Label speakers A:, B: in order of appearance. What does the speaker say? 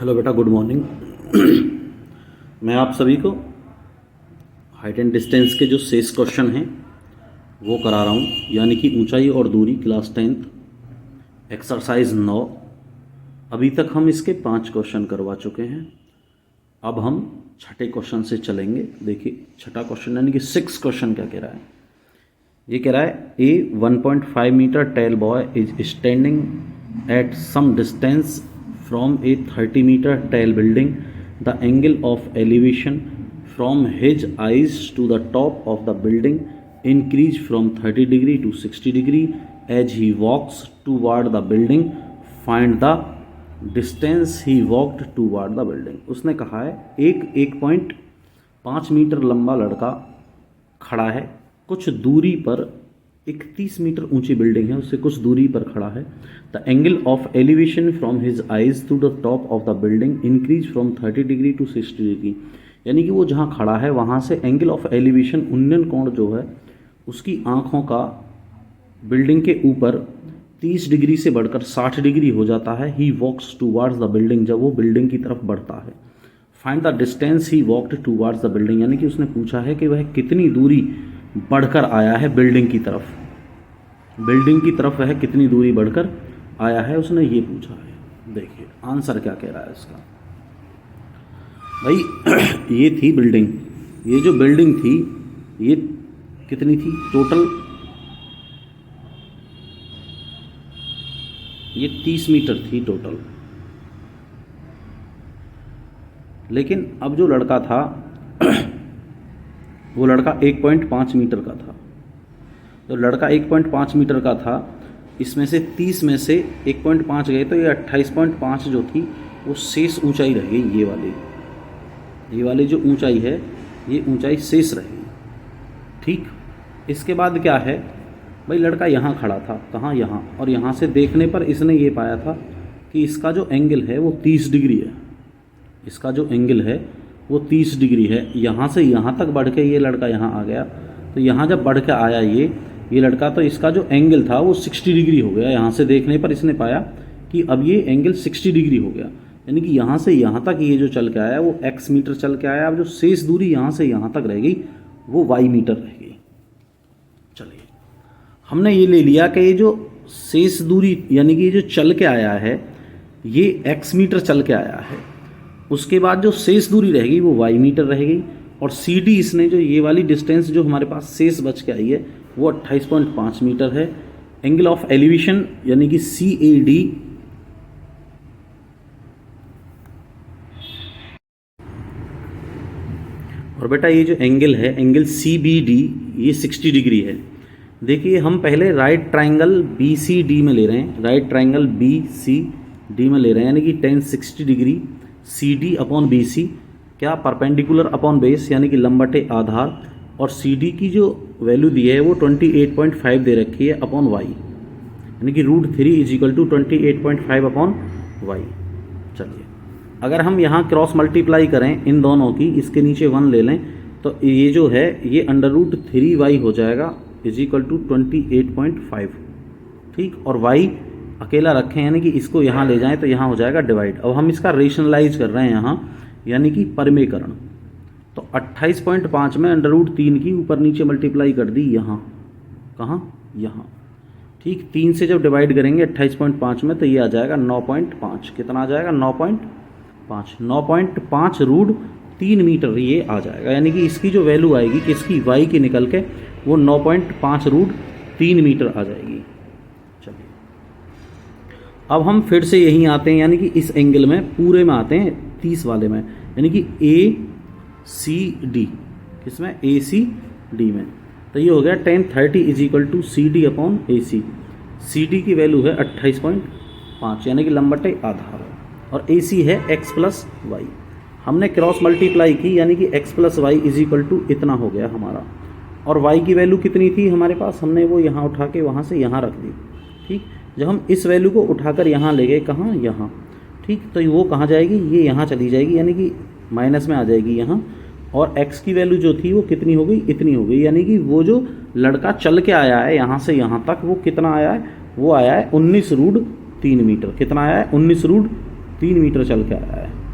A: Hello बेटा, good morning. मैं आप सभी को हाइट एंड डिस्टेंस के जो शेष क्वेश्चन हैं वो करा रहा हूँ, यानी कि ऊंचाई और दूरी क्लास 10th एक्सरसाइज 9। अभी तक हम इसके 5 क्वेश्चन करवा चुके हैं। अब हम छठे क्वेश्चन से चलेंगे। देखिए छठा क्वेश्चन यानी कि 6 क्वेश्चन क्या कह रहा है। ये कह रहा है a 1.5 metre tall boy is standing at some distance from a 30 meter tall building. The angle of elevation from his eyes to the top of the building increase from 30 degree to 60 degree as he walks toward the building. Find the distance he walked toward the building. उसने कहा है एक 1.5 metre लंबा लड़का खड़ा है, कुछ दूरी पर एक 30 मीटर ऊंची बिल्डिंग है, उससे कुछ दूरी पर खड़ा है। The angle of elevation from his eyes to the top of the building increase from 30 degree to 60 degree. यानी कि वो जहाँ खड़ा है वहाँ से एंगल ऑफ एलिवेशन उन्नयन कोण जो है उसकी आँखों का बिल्डिंग के ऊपर 30 डिग्री से बढ़कर 60 डिग्री हो जाता है। ही वॉक्स टूवार्ड्स द बिल्डिंग, जब वो बिल्डिंग की तरफ बढ़ता है। Find the distance he walked towards the building, यानी कि उसने पूछा है कि वह कितनी दूरी बढ़कर आया है बिल्डिंग की तरफ। बिल्डिंग की तरफ वह कितनी दूरी बढ़कर आया है, उसने ये पूछा है। देखिए आंसर क्या कह रहा है इसका। भाई ये थी बिल्डिंग, ये जो बिल्डिंग थी ये कितनी थी टोटल, ये 30 मीटर थी टोटल। लेकिन अब जो लड़का था वो लड़का 1.5 मीटर का था। तो लड़का 1.5 मीटर का था, इसमें से 30 में से 1.5 गए तो ये 28.5 जो थी वो शेष ऊंचाई रह गई। ये वाली जो ऊंचाई है ये ऊंचाई शेष रह गई। ठीक, इसके बाद क्या है भाई, लड़का यहाँ खड़ा था, कहाँ, यहाँ, और यहाँ से देखने पर इसने ये पाया था कि इसका जो एंगल है वो 30 डिग्री है। इसका जो एंगल है वो 30 डिग्री है। यहाँ से यहाँ तक बढ़ के ये लड़का यहाँ आ गया, तो यहाँ जब बढ़ के आया ये लड़का, तो इसका जो एंगल था वो 60 डिग्री हो गया। यहाँ से देखने पर इसने पाया कि अब ये एंगल 60 डिग्री हो गया, यानी कि यहाँ से यहाँ तक ये जो चल के आया वो x मीटर चल के आया। अब जो शेष दूरी यहाँ से यहाँ तक रह गई वो y मीटर रह गई। चलिए हमने ये ले लिया कि ये जो शेष दूरी यानी कि ये जो चल के आया है ये x मीटर चल के आया है। उसके बाद जो शेष दूरी रह गई वो y मीटर रह गई। और CD इसने जो ये वाली डिस्टेंस जो हमारे पास शेष बच के आई है वो 28.5 मीटर है। एंगल ऑफ एलिवेशन यानी कि CAD और बेटा ये जो एंगल है एंगल CBD ये 60 डिग्री है। देखिए हम पहले राइट ट्राइंगल BCD में ले रहे हैं, राइट ट्राइंगल BCD में ले रहे हैं, यानी कि tan 60 degree CD upon BC क्या परपेंडिकुलर अपॉन बेस यानी कि लंबटे आधार, और CD की जो वैल्यू दी है वो 28.5 दे रखी है अपॉन y, यानी कि √3 is equal to 28.5 upon y। चलिए अगर हम यहाँ क्रॉस मल्टीप्लाई करें इन दोनों की, इसके नीचे 1 ले लें तो ये जो है ये √3y हो जाएगा इज इक्वल टू 28.5। ठीक, और y अकेला रखें यानी कि इसको यहाँ ले जाएं तो यहाँ हो जाएगा डिवाइड। अब हम इसका रेशनलाइज कर रहे हैं यहाँ, यानी कि परिमेयकरण। तो 28.5 में √3 की ऊपर नीचे मल्टीप्लाई कर दी यहाँ, कहाँ, यहाँ। ठीक, 3 से जब डिवाइड करेंगे 28.5 में तो ये आ जाएगा 9.5। कितना आ जाएगा 9.5। 9.5 √3 मीटर ये आ जाएगा, यानी कि इसकी जो वैल्यू आएगी किसकी, y की निकल के वो 9.5 √3 मीटर आ जाएगी। चलिए अब हम फिर से यहीं आते हैं, यानी कि इस एंगल में पूरे में आते हैं 30 वाले में, यानी कि ACD किसमें, ACD में। तो ये हो गया tan 30 is equal to CD upon AC। CD की वैल्यू है 28.5 यानी कि लंबटे आधार, और AC है x प्लस वाई। हमने क्रॉस मल्टीप्लाई की यानी कि x plus y is equal to इतना हो गया हमारा, और y की वैल्यू कितनी थी हमारे पास, हमने वो यहाँ उठा के वहाँ से यहाँ रख दी। ठीक, जब हम इस वैल्यू को उठाकर यहाँ ले गए, कहाँ, यहाँ। ठीक, तो वो कहाँ जाएगी, ये यहाँ चली जाएगी, यानी कि माइनस में आ जाएगी यहाँ। और x की वैल्यू जो थी वो कितनी हो गई, इतनी हो गई, यानी कि वो जो लड़का चल के आया है यहाँ से यहाँ तक वो कितना आया है, वो आया है 19 √3 मीटर। कितना आया है, 19 3 मीटर चल के आया है।